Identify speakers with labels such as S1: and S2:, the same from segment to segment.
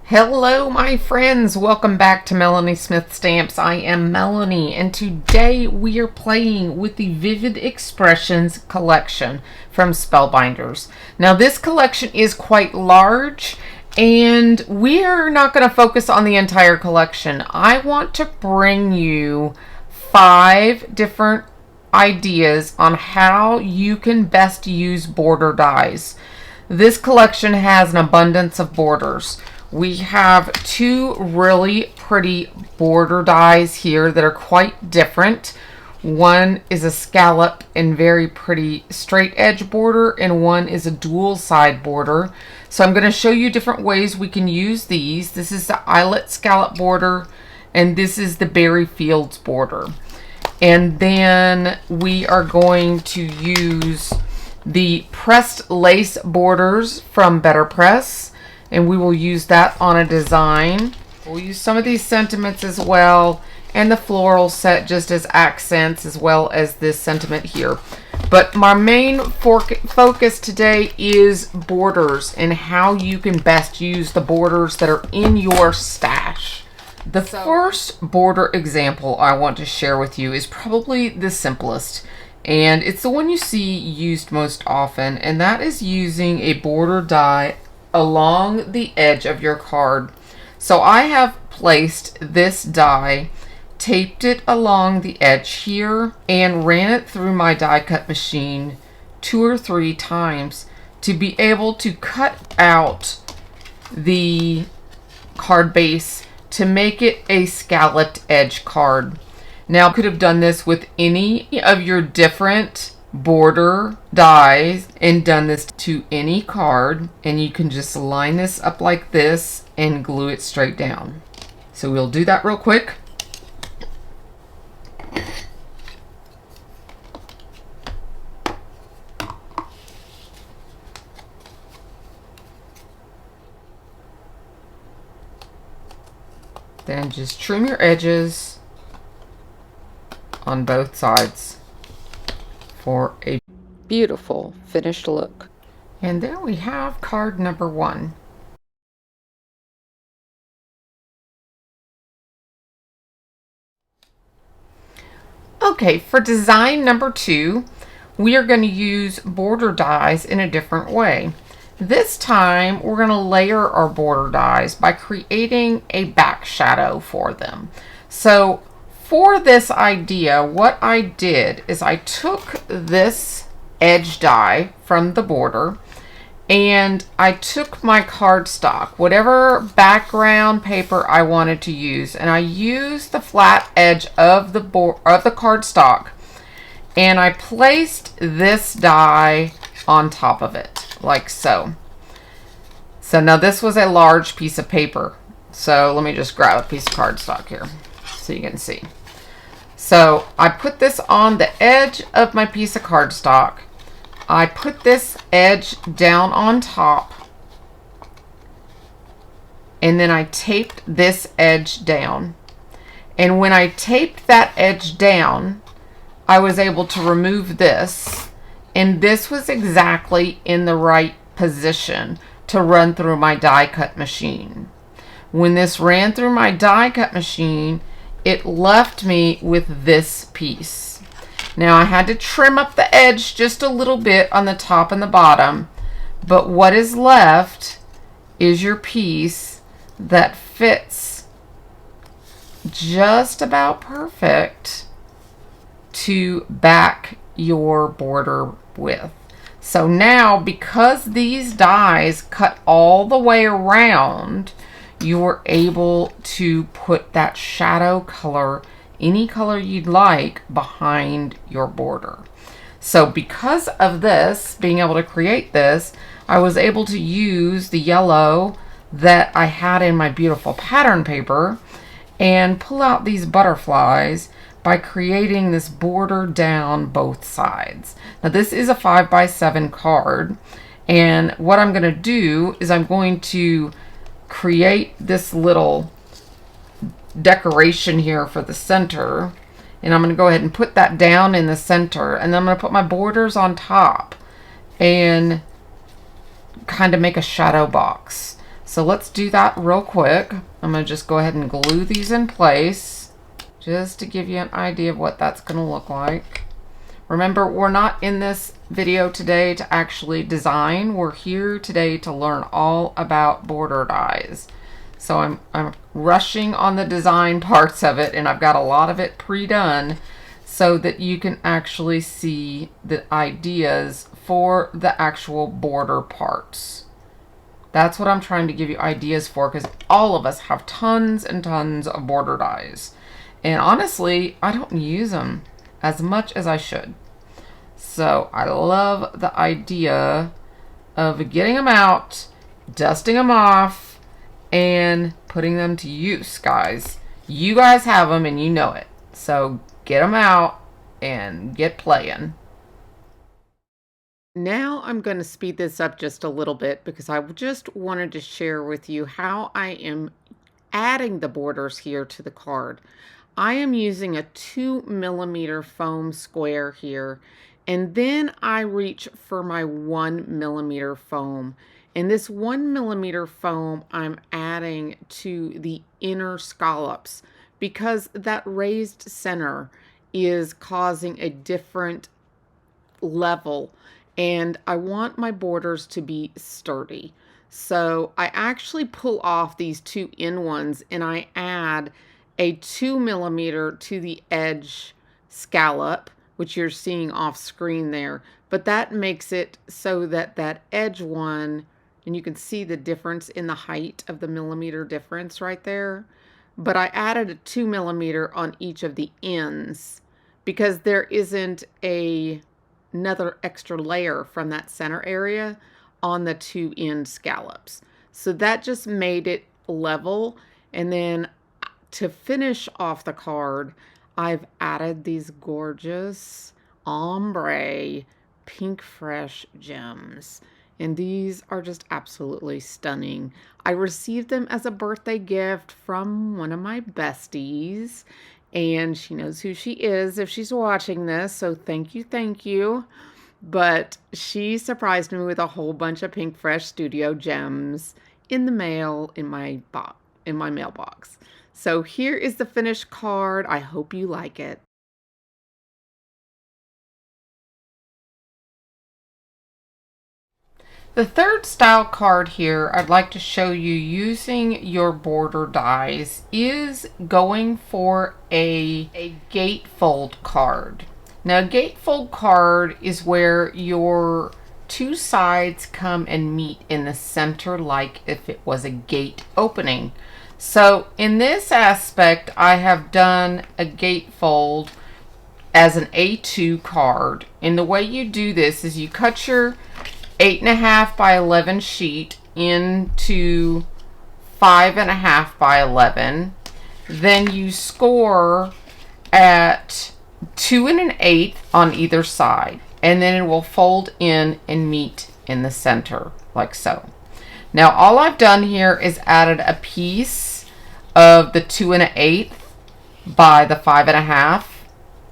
S1: Hello my friends, welcome back to Melanie Smith Stamps. I am Melanie and today we are playing with the Vivid Expressions collection from Spellbinders. Now this collection is quite large and we are not going to focus on the entire collection. I want to bring you 5 different ideas on how you can best use border dies. This collection has an abundance of borders. We have 2 really pretty border dies here that are quite different. One is a scallop and very pretty straight edge border, and one is a dual side border. So I'm going to show you different ways we can use these. This is the eyelet scallop border, and this is the Berry Fields border. And then we are going to use the pressed lace borders from BetterPress. And we will use that on a design. We'll use some of these sentiments as well, and the floral set just as accents, as well as this sentiment here. But my main focus today is borders and how you can best use the borders that are in your stash. The first border example I want to share with you is probably the simplest, and it's the one you see used most often, and that is using a border die along the edge of your card. So I have placed this die, taped it along the edge here, and ran it through my die cut machine 2 or 3 times to be able to cut out the card base to make it a scalloped edge card. Now, I could have done this with any of your different border dies and done this to any card, and you can just line this up like this and glue it straight down. So we'll do that real quick. Then just trim your edges on both sides for a beautiful finished look. And there we have card number 1. Okay, for design number 2, we are going to use border dies in a different way. This time we're going to layer our border dies by creating a back shadow for them. So for this idea, what I did is I took this edge die from the border and I took my cardstock, whatever background paper I wanted to use, and I used the flat edge of the cardstock, and I placed this die on top of it like so. So now this was a large piece of paper, so let me just grab a piece of cardstock here so you can see. So I put this on the edge of my piece of cardstock. I put this edge down on top, and then I taped this edge down. And when I taped that edge down, I was able to remove this, and this was exactly in the right position to run through my die cut machine. When this ran through my die cut machine, it left me with this piece. Now I had to trim up the edge just a little bit on the top and the bottom, but what is left is your piece that fits just about perfect to back your border with. So now, because these dies cut all the way around, you are able to put that shadow color, any color you'd like, behind your border. So because of this, being able to create this, I was able to use the yellow that I had in my beautiful pattern paper and pull out these butterflies by creating this border down both sides. Now this is a 5x7 card, and what I'm going to do is I'm going to create this little decoration here for the center, and I'm going to go ahead and put that down in the center, and then I'm going to put my borders on top and kind of make a shadow box. So let's do that real quick. I'm going to just go ahead and glue these in place just to give you an idea of what that's going to look like. Remember, we're not in this video today to actually design. We're here today to learn all about border dies. So I'm rushing on the design parts of it, and I've got a lot of it pre-done so that you can actually see the ideas for the actual border parts. That's what I'm trying to give you ideas for, because all of us have tons and tons of border dies. And honestly, I don't use them as much as I should. So I love the idea of getting them out, dusting them off, and putting them to use, guys. You guys have them and you know it. So get them out and get playing. Now I'm going to speed this up just a little bit because I just wanted to share with you how I am adding the borders here to the card. I am using a 2mm foam square here, and then I reach for my 1mm foam. And this 1mm foam I'm adding to the inner scallops because that raised center is causing a different level, and I want my borders to be sturdy. So I actually pull off these two in ones and I add a 2mm to the edge scallop, which you're seeing off screen there. But that makes it so that that edge one, and you can see the difference in the height of the millimeter difference right there. But I added a 2mm on each of the ends because there isn't another extra layer from that center area on the two end scallops. So that just made it level. And then to finish off the card, I've added these gorgeous ombre pink fresh gems. And these are just absolutely stunning. I received them as a birthday gift from one of my besties, and she knows who she is if she's watching this, so thank you, thank you. But she surprised me with a whole bunch of Pink Fresh Studio gems in the mail in my mailbox. So here is the finished card. I hope you like it. The third style card here I'd like to show you using your border dies is going for a gatefold card. Now, a gatefold card is where your two sides come and meet in the center like if it was a gate opening. So in this aspect, I have done a gatefold as an A2 card. And the way you do this is you cut your 8.5 by 11 sheet into 5.5 by 11. Then you score at 2 1/8 on either side, and then it will fold in and meet in the center like so. Now all I've done here is added a piece of the 2 1/8 by the 5.5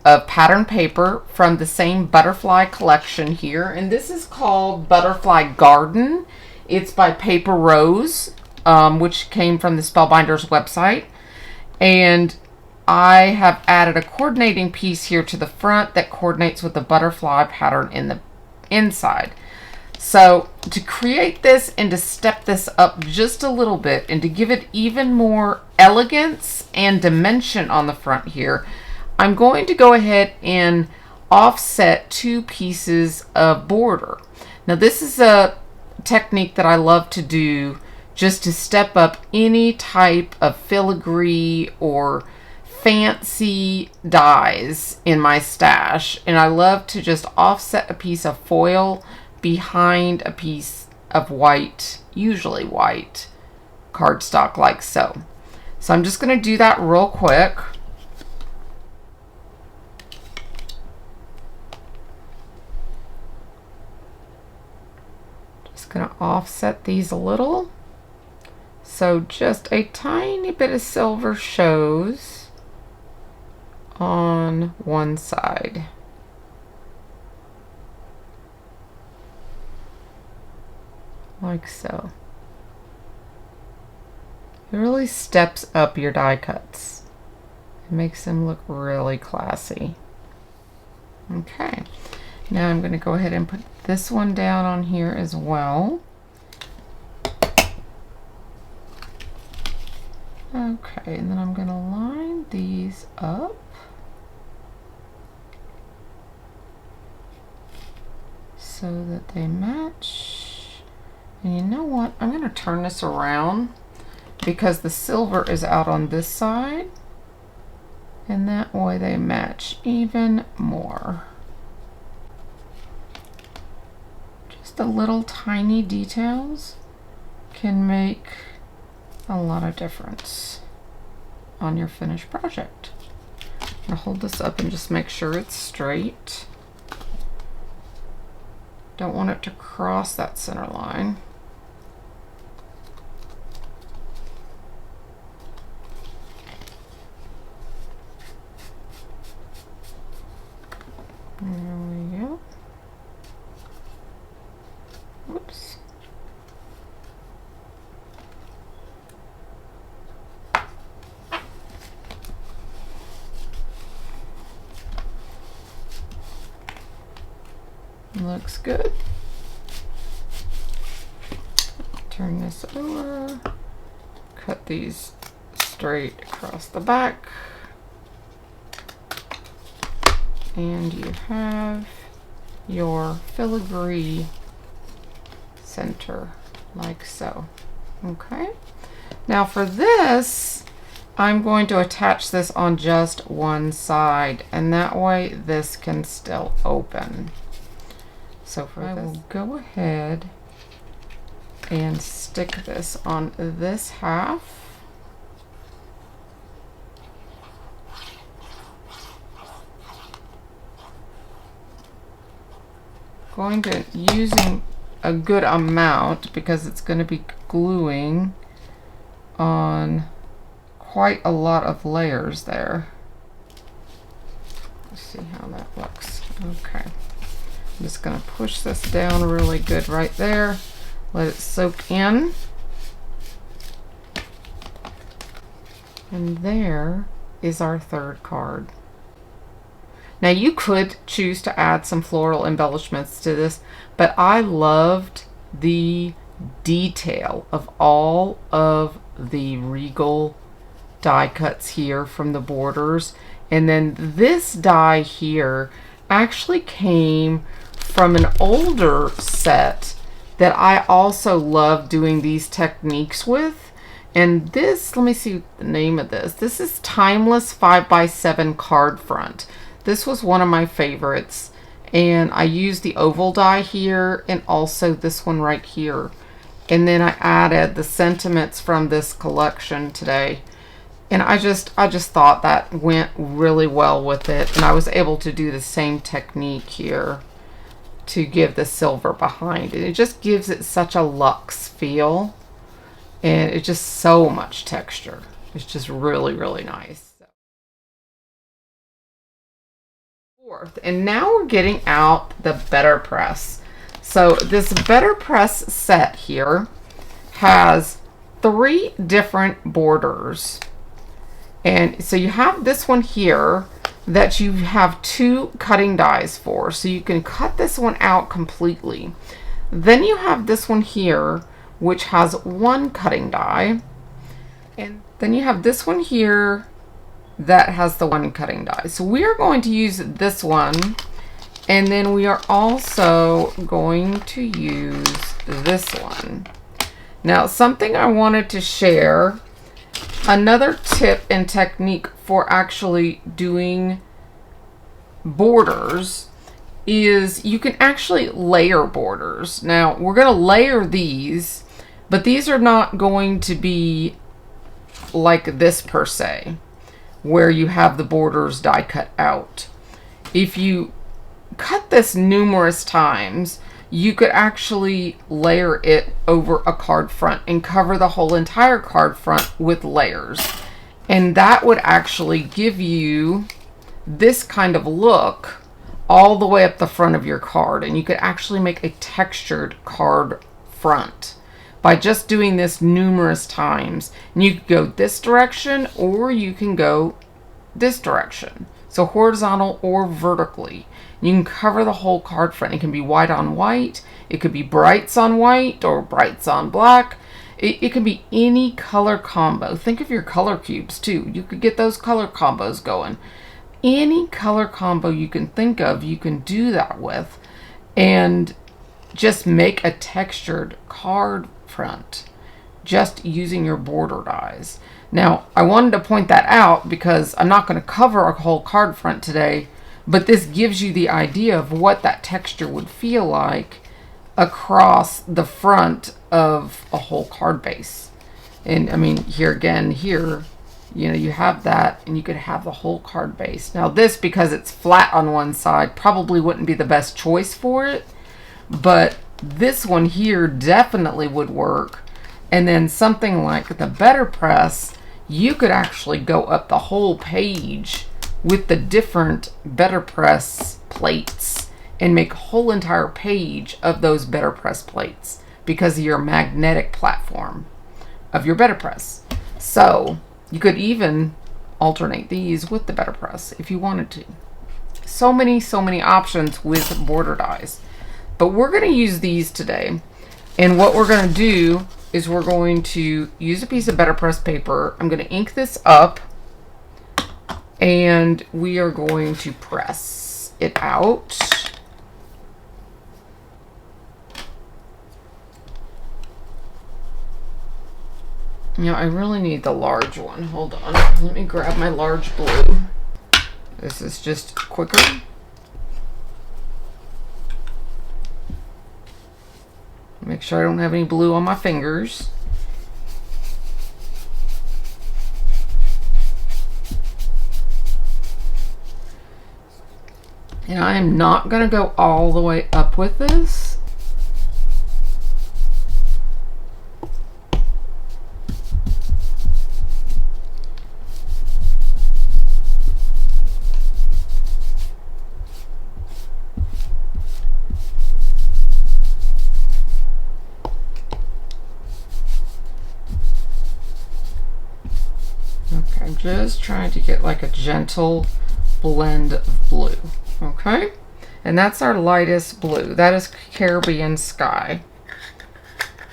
S1: of pattern paper from the same butterfly collection here, and this is called Butterfly Garden. It's by Paper Rose, which came from the Spellbinders website, and I have added a coordinating piece here to the front that coordinates with the butterfly pattern in the inside. So to create this and to step this up just a little bit and to give it even more elegance and dimension on the front here, I'm going to go ahead and offset two pieces of border. Now this is a technique that I love to do just to step up any type of filigree or fancy dies in my stash, and I love to just offset a piece of foil behind a piece of white, usually white cardstock like so. So I'm just going to do that real quick. Going to offset these a little so just a tiny bit of silver shows on one side. Like so. It really steps up your die cuts. It makes them look really classy. Okay, now I'm going to go ahead and put this one down on here as well. Okay, and then I'm going to line these up so that they match. And you know what? I'm going to turn this around because the silver is out on this side, and that way they match even more. Just the little tiny details can make a lot of difference on your finished project. I'm going to hold this up and just make sure it's straight. Don't want it to cross that center line. There we go. Whoops. Looks good. Turn this over. Cut these straight across the back. And you have your filigree center like so. Okay. Now for this, I'm going to attach this on just one side, and that way this can still open. So for this, I will go ahead and stick this on this half. Going to using a good amount because it's going to be gluing on quite a lot of layers there. Let's see how that looks. Okay. I'm just going to push this down really good right there. Let it soak in. And there is our third card. Now you could choose to add some floral embellishments to this, but I loved the detail of all of the regal die cuts here from the borders. And then this die here actually came from an older set that I also love doing these techniques with. And this, let me see the name of this. This is Timeless 5x7 card front. This was one of my favorites, and I used the oval die here and also this one right here. And then I added the sentiments from this collection today. And I just thought that went really well with it, and I was able to do the same technique here to give the silver behind it. It just gives it such a luxe feel, and it's just so much texture. It's just really, really nice. And now we're getting out the BetterPress. So this BetterPress set here has 3 different borders. And so you have this one here that you have 2 cutting dies for. So you can cut this one out completely. Then you have this one here, which has 1 cutting die. And then you have this one here that has the 1 cutting die. So we are going to use this one, and then we are also going to use this one. Now, something I wanted to share, another tip and technique for actually doing borders is you can actually layer borders. Now, we're going to layer these, but these are not going to be like this per se, where you have the borders die cut out. If you cut this numerous times, you could actually layer it over a card front and cover the whole entire card front with layers. And that would actually give you this kind of look all the way up the front of your card. And you could actually make a textured card front. by just doing this numerous times. And you could go this direction or you can go this direction. So horizontal or vertically. You can cover the whole card front. It can be white on white. It could be brights on white or brights on black. It can be any color combo. Think of your color cubes too. You could get those color combos going. Any color combo you can think of, you can do that with. And just make a textured card front just using your border dies. Now, I wanted to point that out because I'm not going to cover a whole card front today, but this gives you the idea of what that texture would feel like across the front of a whole card base. And I mean, here again, here, you know, you have that and you could have the whole card base. Now this, because it's flat on one side, probably wouldn't be the best choice for it, but this one here definitely would work. And then something like the BetterPress, you could actually go up the whole page with the different BetterPress plates and make a whole entire page of those BetterPress plates because of your magnetic platform of your BetterPress. So you could even alternate these with the BetterPress if you wanted to. So many options with border dies. But we're going to use these today. And what we're going to do is we're going to use a piece of BetterPress paper. I'm going to ink this up. And we are going to press it out. Now, I really need the large one. Hold on. Let me grab my large blue. This is just quicker. Make sure I don't have any blue on my fingers. And I am not going to go all the way up with this. Okay, I'm just trying to get like a gentle blend of blue. Okay, and that's our lightest blue. That is Caribbean Sky.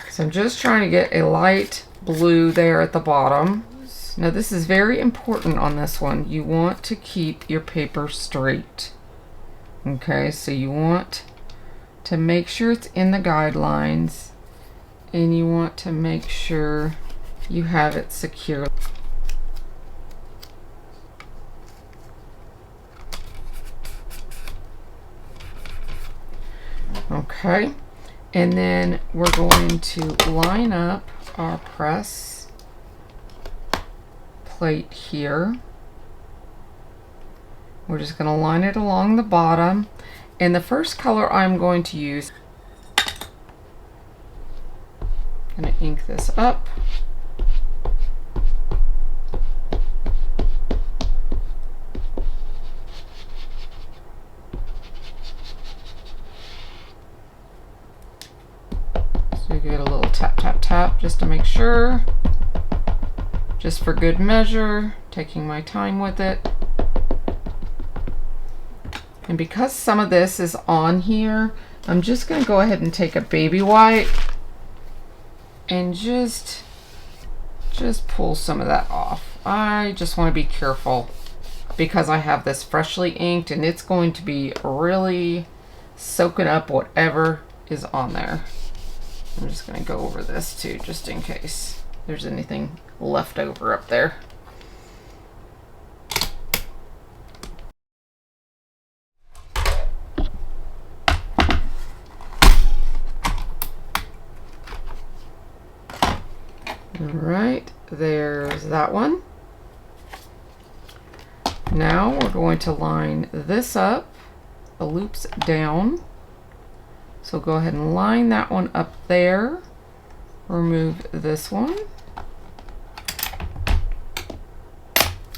S1: So I'm just trying to get a light blue there at the bottom. Now this is very important on this one. You want to keep your paper straight. Okay, so you want to make sure it's in the guidelines and you want to make sure you have it secure. Okay, and then we're going to line up our press plate here. We're just going to line it along the bottom, and the first color I'm going to use, I'm going to ink this up. Give it a little tap, tap, tap just to make sure. Just for good measure, taking my time with it. And because some of this is on here, I'm just going to go ahead and take a baby wipe and just pull some of that off. I just want to be careful because I have this freshly inked and it's going to be really soaking up whatever is on there. I'm just going to go over this too, just in case there's anything left over up there. All right, there's that one. Now we're going to line this up, the loops down. So go ahead and line that one up there. Remove this one.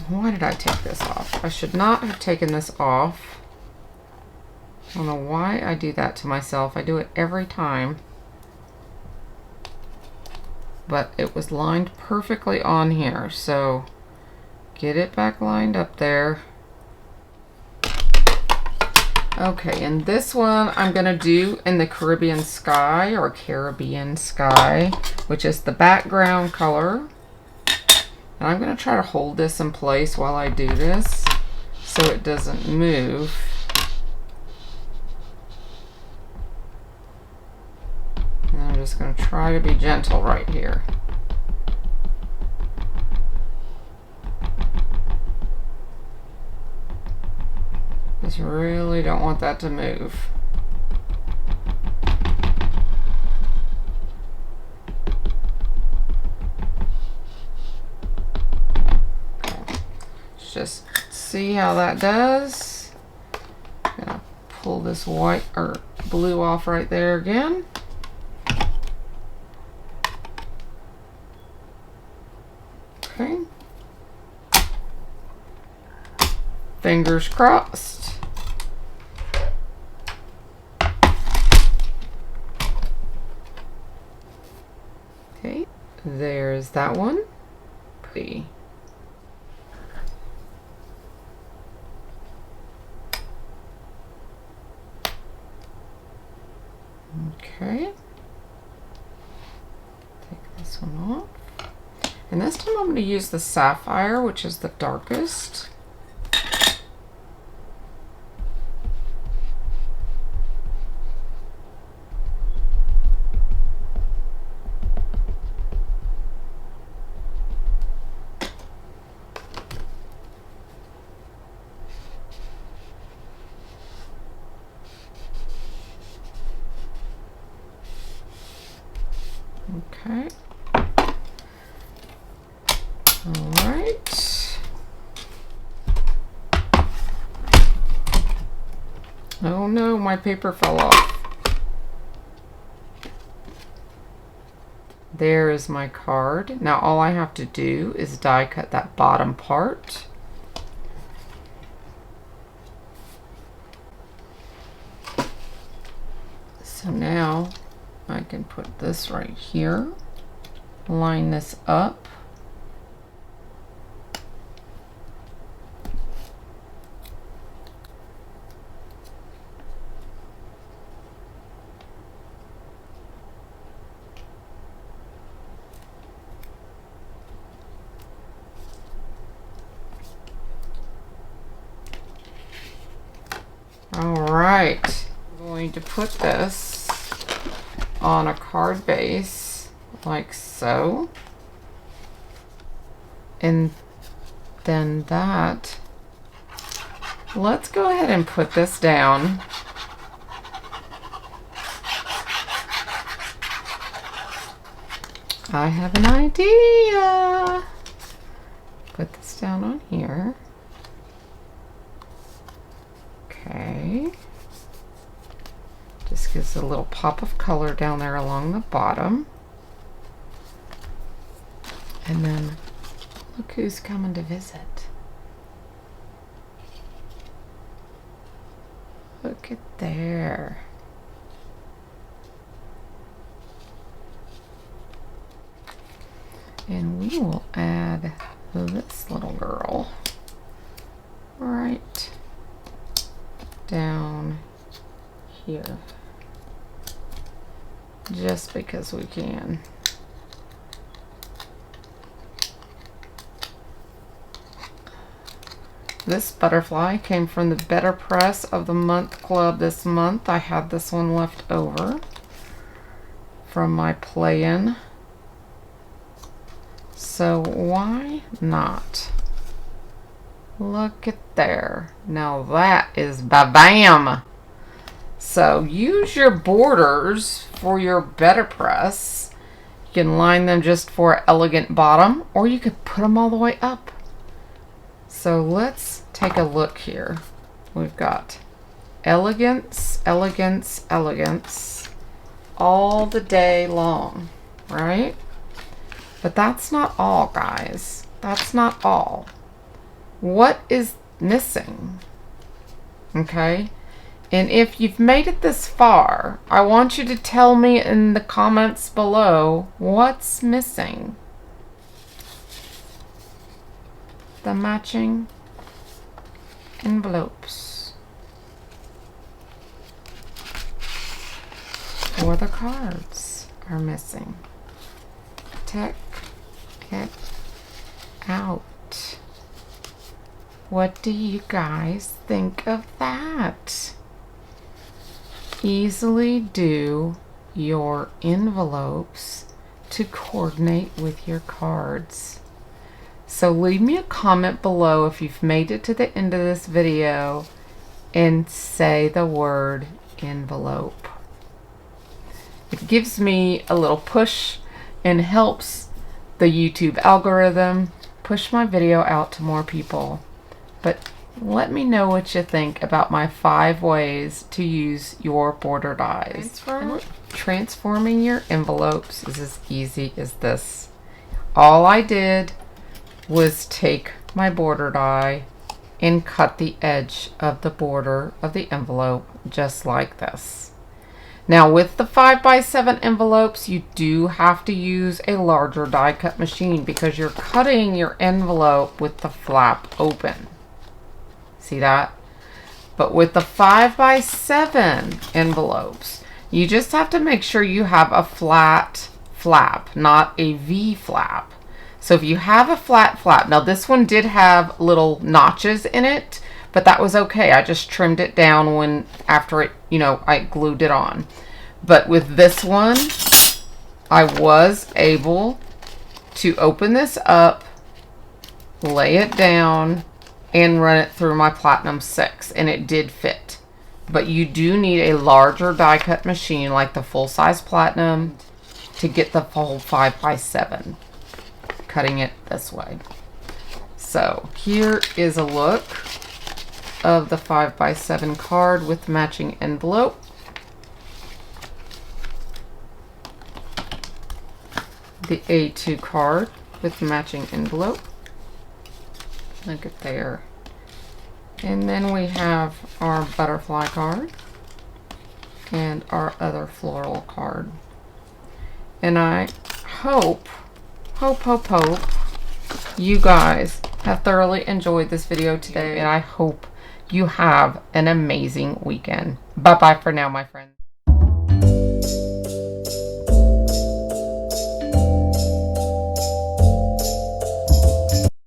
S1: Why did I take this off? I should not have taken this off. I don't know why I do that to myself. I do it every time. but it was lined perfectly on here. So get it back lined up there. Okay, and this one I'm going to do in the Caribbean sky, or Caribbean sky, which is the background color. And I'm going to try to hold this in place while I do this so it doesn't move. And I'm just going to try to be gentle right here. Just really don't want that to move. Okay. Let's just see how that does. I'm gonna pull this white or blue off right there again. Okay. Fingers crossed. Okay, there's that one. Pretty. Okay. Take this one off. And this time I'm going to use the sapphire, which is the darkest. Okay. All right. Oh no, my paper fell off. There is my card. Now all I have to do is die cut that bottom part. So now I can put this right here, line this up. All right, I'm going to put this on a card base like so, and then that, let's go ahead and put this down. I have an idea. Put this down on here. Okay. Just gives a little pop of color down there along the bottom. And then look who's coming to visit. Look at there. And we will add this little girl right down here. Just because we can. This butterfly came from the BetterPress of the Month Club this month. I had this one left over from my play-in. So why not? Look at there. Now that is ba-bam! So use your borders for your BetterPress. You can line them just for an elegant bottom, or you could put them all the way up. So let's take a look here. We've got elegance, elegance, elegance all the day long, right? But that's not all, guys. That's not all. What is missing? Okay? And if you've made it this far, I want you to tell me in the comments below what's missing. The matching envelopes for the cards are missing. Check it out. What do you guys think of that? Easily do your envelopes to coordinate with your cards. So leave me a comment below if you've made it to the end of this video and say the word envelope. It gives me a little push and helps the YouTube algorithm push my video out to more people. But let me know what you think about my 5 ways to use your border dies. Transforming your envelopes is as easy as this. All I did was take my border die and cut the edge of the border of the envelope just like this. Now with the 5x7 envelopes, you do have to use a larger die cut machine because you're cutting your envelope with the flap open. See that? But with the 5x7 envelopes, you just have to make sure you have a flat flap, not a V flap. So if you have a flat flap, now this one did have little notches in it, but that was okay. I just trimmed it down after it, I glued it on. But with this one, I was able to open this up, lay it down, and run it through my Platinum 6, and it did fit. But you do need a larger die cut machine like the full-size Platinum to get the full 5x7. Cutting it this way. So here is a look of the 5x7 card with the matching envelope. The A2 card with the matching envelope. Look at there. And then we have our butterfly card and our other floral card. And I hope you guys have thoroughly enjoyed this video today, and I hope you have an amazing weekend. Bye bye for now, my friends.